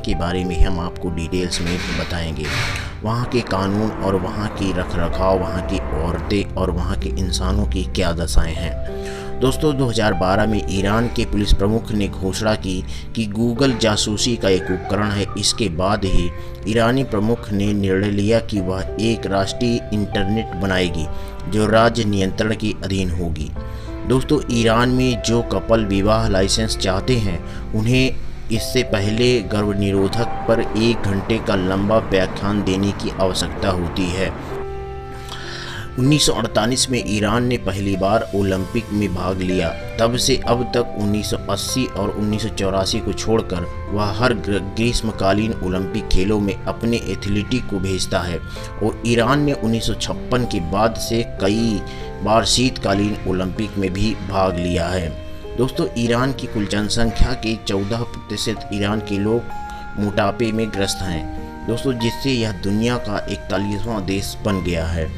के बारे में हम आपको डिटेल्स में बताएंगे। वहाँ के कानून और वहाँ की रखरखाव, वहाँ की औरतें और वहाँ के इंसानों की क्या दशाएं हैं। दोस्तों 2012 में ईरान के पुलिस प्रमुख ने घोषणा की कि गूगल जासूसी का एक उपकरण है। इसके बाद ही ईरानी प्रमुख ने निर्णय लिया कि वह एक राष्ट्रीय इंटरनेट बनाएगी जो राज्य नियंत्रण के अधीन होगी। दोस्तों ईरान में जो कपल विवाह लाइसेंस चाहते हैं उन्हें इससे पहले गर्भनिरोधक पर 1 घंटे का लंबा व्याख्यान देने की आवश्यकता होती है। 1948 में ईरान ने पहली बार ओलंपिक में भाग लिया। तब से अब तक 1980 और 1984 को छोड़कर वह हर ग्रीष्मकालीन ओलंपिक खेलों में अपने एथलीट को भेजता है और ईरान ने 1956 के बाद से कई बार शीतकालीन ओलंपिक में भी भाग लिया है। दोस्तों ईरान की कुल जनसंख्या के 14% ईरान के लोग मोटापे में ग्रस्त हैं दोस्तों, जिससे यह दुनिया का 41वां देश बन गया है।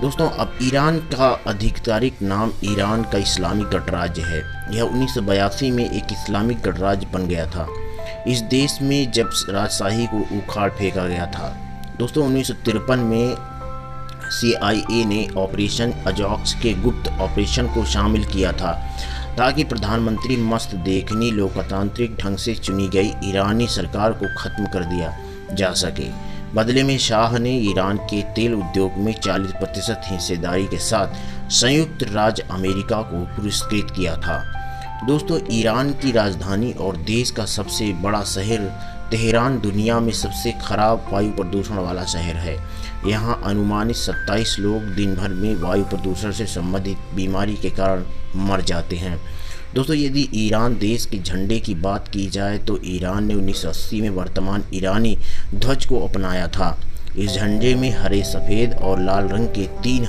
दोस्तों अब ईरान का आधिकारिक नाम ईरान का इस्लामिक गणराज्य है। यह 1982 में एक इस्लामिक गणराज्य बन गया था। इस देश में जब राजशाही को उखाड़ फेंका गया था। दोस्तों 1953 में CIA ने ऑपरेशन अजॉक्स के गुप्त ऑपरेशन को शामिल किया था ताकि प्रधानमंत्री मस्त देखनी लोकतांत्रिक ढंग से चुनी गई ईरानी सरकार को खत्म कर दिया जा सके। बदले में शाह ने ईरान के तेल उद्योग में 40% हिस्सेदारी के साथ संयुक्त राज्य अमेरिका को पुरस्कृत किया था। दोस्तों ईरान की राजधानी और देश का सबसे बड़ा शहर तेहरान दुनिया में सबसे खराब वायु प्रदूषण वाला शहर है। यहाँ अनुमानित 27 लोग दिन भर में वायु प्रदूषण से संबंधित बीमारी के कारण मर जाते हैं। दोस्तों यदि ईरान देश के झंडे की बात की जाए तो ईरान ने 1980 में वर्तमान ईरानी ध्वज को अपनाया था। इस झंडे में हरे, सफ़ेद और लाल रंग के 3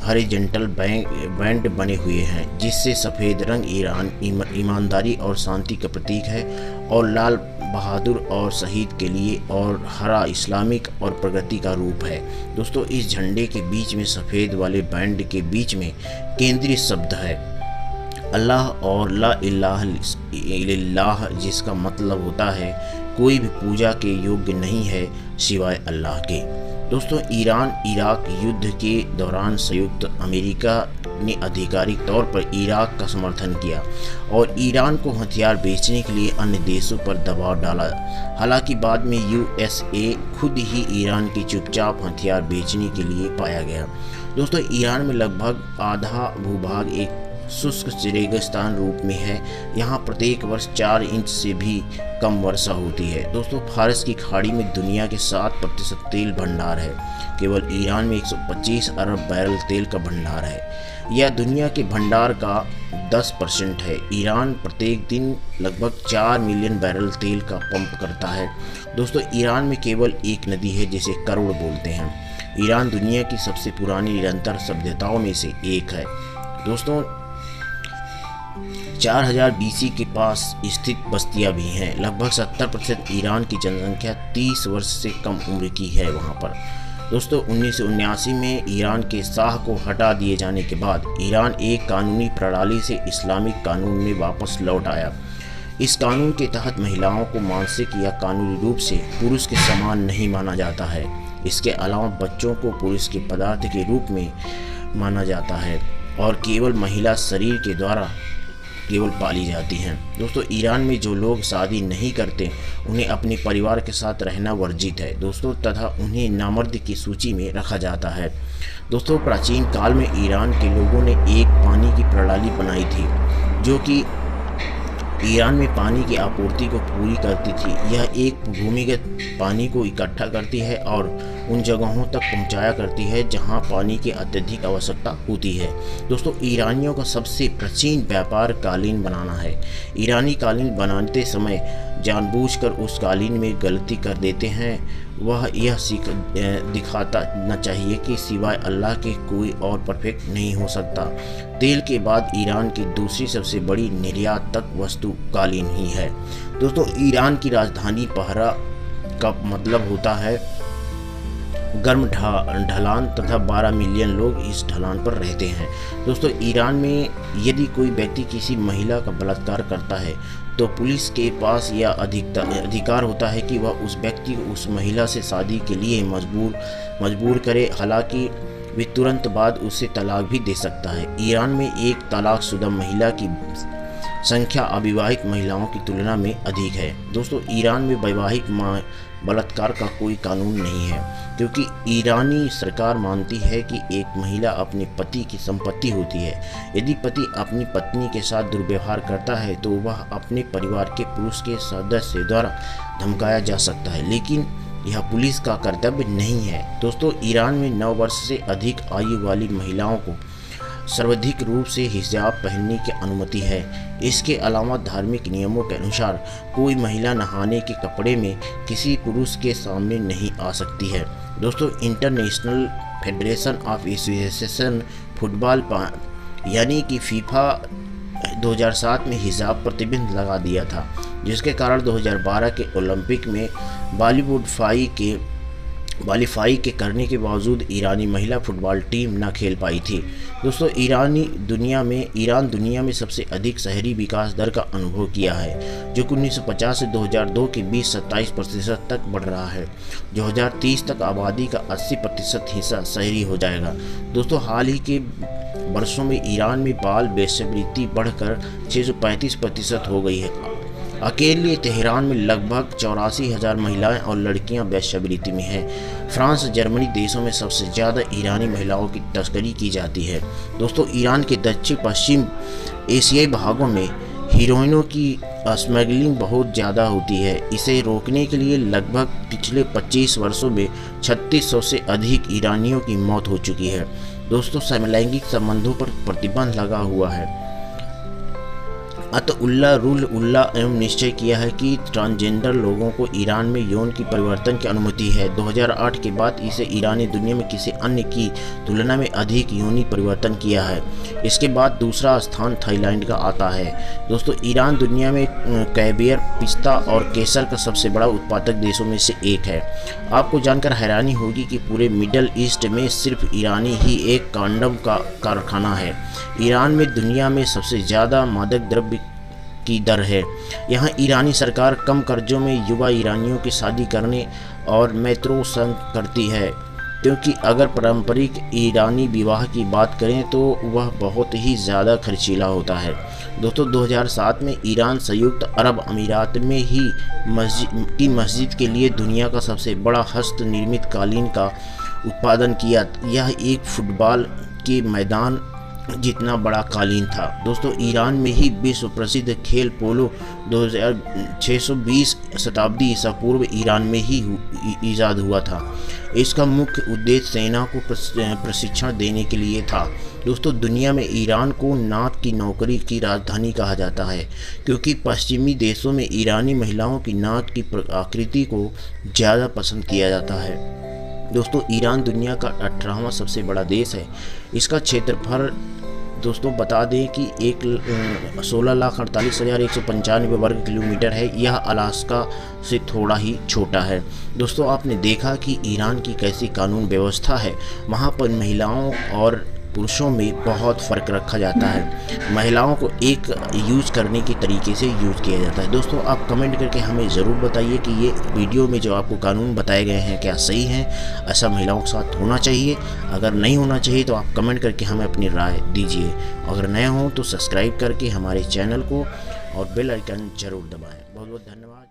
हॉरिजॉन्टल बैंड बने हुए हैं, जिससे सफ़ेद रंग ईमानदारी और शांति का प्रतीक है और लाल बहादुर और शहीद के लिए और हरा इस्लामिक और प्रगति का रूप है। दोस्तों इस झंडे के बीच में सफ़ेद वाले बैंड के बीच में केंद्रीय शब्द है अल्लाह और ला इलाहा इल्लल्लाह, जिसका मतलब होता है कोई भी पूजा के योग्य नहीं है सिवाय अल्लाह के। दोस्तों ईरान इराक युद्ध के दौरान संयुक्त अमेरिका ने आधिकारिक तौर पर इराक का समर्थन किया और ईरान को हथियार बेचने के लिए अन्य देशों पर दबाव डाला। हालांकि बाद में USA खुद ही ईरान की चुपचाप हथियार बेचने के लिए पाया गया। दोस्तों ईरान में लगभग आधा भूभाग एक शुष्क रेगिस्तान रूप में है। यहाँ प्रत्येक वर्ष 4 इंच से भी कम वर्षा होती है। दोस्तों फारस की खाड़ी में दुनिया के 7% तेल भंडार है। केवल ईरान में 125 अरब बैरल तेल का भंडार है। यह दुनिया के भंडार का 10% है। ईरान प्रत्येक दिन लगभग 4 मिलियन बैरल तेल का पंप करता है। दोस्तों ईरान में केवल एक नदी है जिसे करुण बोलते हैं। ईरान दुनिया की सबसे पुरानी निरंतर सभ्यताओं में से एक है। दोस्तों 4000 BC के पास स्थित बस्तियां भी हैं। लगभग 70% ईरान की जनसंख्या 30 वर्ष से कम उम्र की है वहां पर। दोस्तों 1979 में ईरान के शाह को हटा दिए जाने के बाद ईरान एक कानूनी प्रणाली से इस्लामिक कानून में वापस लौट आया। इस कानून के तहत महिलाओं को मानसिक या कानूनी रूप से पुरुष के समान नहीं माना जाता है। इसके अलावा बच्चों को पुरुष के पदार्थ के रूप में माना जाता है और केवल महिला शरीर के द्वारा केवल पाली जाती हैं। दोस्तों ईरान में जो लोग शादी नहीं करते उन्हें अपने परिवार के साथ रहना वर्जित है दोस्तों, तथा उन्हें नामर्द की सूची में रखा जाता है। दोस्तों प्राचीन काल में ईरान के लोगों ने एक पानी की प्रणाली बनाई थी जो कि ईरान में पानी की आपूर्ति को पूरी करती थी। यह एक भूमिगत पानी को इकट्ठा करती है और उन जगहों तक पहुंचाया करती है जहां पानी की अत्यधिक आवश्यकता होती है। दोस्तों सीरानियों का सबसे प्राचीन व्यापार कालीन बनाना है। ईरानी कालीन बनाते समय जानबूझकर उस कालीन में गलती कर देते हैं। वह यह दिखाता न चाहिए कि सिवाय अल्लाह के कोई और परफेक्ट नहीं हो सकता। तेल के बाद ईरान की दूसरी सबसे बड़ी निर्यात तक वस्तु कालीन ही है। दोस्तों ईरान की राजधानी पहरा का मतलब होता है गर्म ढलान तथा 12 मिलियन लोग इस ढलान पर रहते हैं। दोस्तों ईरान में यदि कोई व्यक्ति किसी महिला का बलात्कार करता है तो पुलिस के पास यह अधिकार होता है कि वह उस व्यक्ति को उस महिला से शादी के लिए मजबूर करे। हालांकि वे तुरंत बाद उसे तलाक भी दे सकता है। ईरान में एक तलाकशुदा महिला की संख्या अविवाहित महिलाओं की तुलना में अधिक है। दोस्तों, ईरान में वैवाहिक बलात्कार का कोई कानून नहीं है, क्योंकि ईरानी सरकार मानती है कि एक महिला अपने पति की संपत्ति होती है। यदि पति अपनी पत्नी के साथ दुर्व्यवहार करता है तो वह अपने परिवार के पुरुष के सदस्य द्वारा धमकाया जा सकता है, लेकिन यह पुलिस का कर्तव्य नहीं है। दोस्तों, ईरान में 9 वर्ष से अधिक आयु वाली महिलाओं को सर्वाधिक रूप से हिजाब पहनने की अनुमति है। इसके अलावा धार्मिक नियमों के अनुसार कोई महिला नहाने के कपड़े में किसी पुरुष के सामने नहीं आ सकती है। दोस्तों, international federation of association football यानी कि फीफा 2007 में हिजाब प्रतिबंध लगा दिया था, जिसके कारण 2012 के ओलंपिक में क्वालीफाई के करने के बावजूद ईरानी महिला फुटबॉल टीम न खेल पाई थी। दोस्तों, ईरान दुनिया में सबसे अधिक शहरी विकास दर का अनुभव किया है, जो कि 1950 से 2002 के बीच 27% तक बढ़ रहा है। 2030 तक आबादी का 80% हिस्सा शहरी हो जाएगा। दोस्तों, हाल ही के वर्षों में ईरान में बाल वेश्यावृत्ति बढ़कर 635% हो गई है। अकेले तेहरान में लगभग 84,000 महिलाएं और लड़कियां वेश्यावृत्ति में हैं। फ्रांस, जर्मनी देशों में सबसे ज़्यादा ईरानी महिलाओं की तस्करी की जाती है। दोस्तों, ईरान के दक्षिण पश्चिम एशियाई भागों में हीरोइनों की स्मगलिंग बहुत ज़्यादा होती है। इसे रोकने के लिए लगभग पिछले 25 वर्षों में 3600 से अधिक ईरानियों की मौत हो चुकी है। दोस्तों, समलैंगिक संबंधों पर प्रतिबंध लगा हुआ है। अतउल्ला रुल-उल्ला एवं निश्चय किया है कि ट्रांसजेंडर लोगों को ईरान में यौन की परिवर्तन की अनुमति है। 2008 के बाद इसे ईरानी दुनिया में किसी अन्य की तुलना में अधिक यौनी परिवर्तन किया है। इसके बाद दूसरा स्थान थाईलैंड का आता है। दोस्तों, ईरान दुनिया में कैवियर, पिस्ता और केसर का सबसे बड़ा उत्पादक देशों में से एक है। आपको जानकर हैरानी होगी कि पूरे मिडल ईस्ट में सिर्फ ईरानी ही एक कंडोम का कारखाना है। ईरान में दुनिया में सबसे ज़्यादा मादक द्रव्य की दर है। यहाँ ईरानी सरकार कम कर्जों में युवा ईरानियों की शादी करने और मेट्रोसंग करती है, क्योंकि अगर पारंपरिक ईरानी विवाह की बात करें तो वह बहुत ही ज़्यादा खर्चीला होता है। दोस्तों, 2007 में ईरान संयुक्त अरब अमीरात में ही मस्जिद के लिए दुनिया का सबसे बड़ा हस्त निर्मित कालीन का उत्पादन किया। यह एक फुटबॉल के मैदान जितना बड़ा कालीन था। दोस्तों, ईरान में ही विश्व प्रसिद्ध खेल पोलो 2620 शताब्दी ईसा पूर्व ईरान में ही ईजाद हुआ था। इसका मुख्य उद्देश्य सेना को प्रशिक्षण देने के लिए था। दोस्तों, दुनिया में ईरान को नाक की नौकरी की राजधानी कहा जाता है, क्योंकि पश्चिमी देशों में ईरानी महिलाओं की नाक की आकृति को ज़्यादा पसंद किया जाता है। दोस्तों, ईरान दुनिया का 18वां सबसे बड़ा देश है। इसका क्षेत्रफल दोस्तों बता दें कि 16,48,195 वर्ग किलोमीटर है। यह अलास्का से थोड़ा ही छोटा है। दोस्तों, आपने देखा कि ईरान की कैसी कानून व्यवस्था है। वहाँ पर महिलाओं और पुरुषों में बहुत फ़र्क रखा जाता है। महिलाओं को एक यूज़ करने की तरीके से यूज़ किया जाता है। दोस्तों, आप कमेंट करके हमें ज़रूर बताइए कि ये वीडियो में जो आपको कानून बताए गए हैं क्या सही हैं, ऐसा महिलाओं के साथ होना चाहिए। अगर नहीं होना चाहिए तो आप कमेंट करके हमें अपनी राय दीजिए। अगर नए हों तो सब्सक्राइब करके हमारे चैनल को और बेल आइकन ज़रूर दबाएँ। बहुत बहुत धन्यवाद।